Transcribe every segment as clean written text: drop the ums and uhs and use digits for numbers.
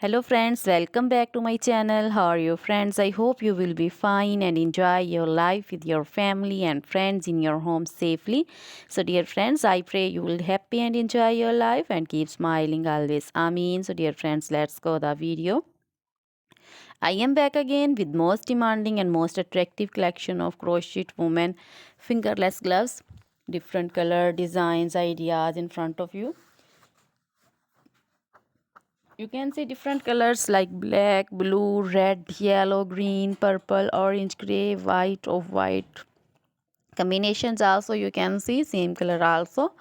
Hello friends, welcome back to my channel. How are you friends? I hope you will be fine and enjoy your life with your family and friends in your home safely. So dear friends, I pray you will happy and enjoy your life and keep smiling always. Amen. So dear friends, let's go the video. I am back again with most demanding and most attractive collection of crochet women fingerless gloves. Different color designs ideas in front of you. You can see different colors like black, blue, red, yellow, green, purple, orange, gray, white, of white combinations. Also you can see same color, also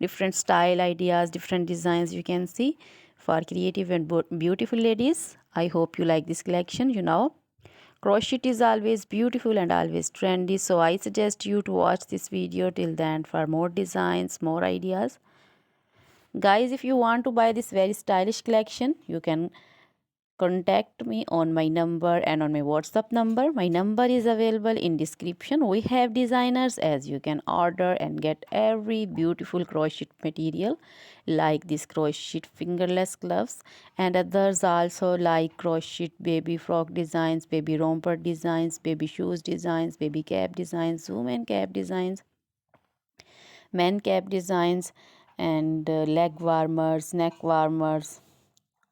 different style ideas, different designs you can see for creative and beautiful ladies. I hope you like this collection. Crochet is always beautiful and always trendy, so I suggest you to watch this video till the end for more designs, more ideas. Guys, if you want to buy this very stylish collection, you can contact me on my number and on my WhatsApp number. My number is available in description. We have designers as you can order and get every beautiful crochet material like this crochet fingerless gloves and others also like crochet baby frock designs, baby romper designs, baby shoes designs, baby cap designs, women cap designs, men cap designs, and leg warmers, neck warmers,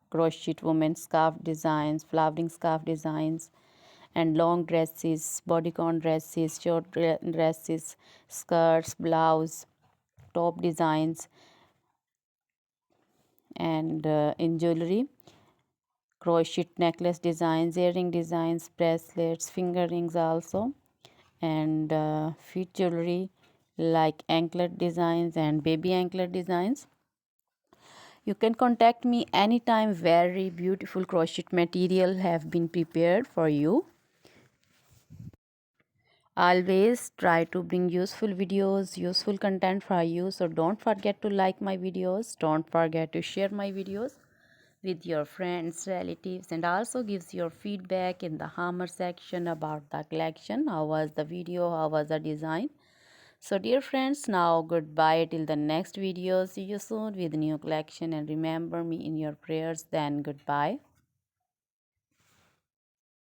crochet women scarf designs, flowering scarf designs, and long dresses, bodycon dresses, short dresses, skirts, blouse, top designs, and in jewelry, crochet necklace designs, earring designs, bracelets, finger rings also, and feet jewelry like anklet designs and baby anklet designs. You can contact me anytime. Very beautiful crochet material have been prepared for you. Always try to bring useful videos, useful content for you. So don't forget to like my videos. Don't forget to share my videos with your friends, relatives, and also gives your feedback in the hammer section about the collection. How was the video? How was the design? So dear friends, now goodbye till the next video. See you soon with new collection and remember me in your prayers. Then goodbye.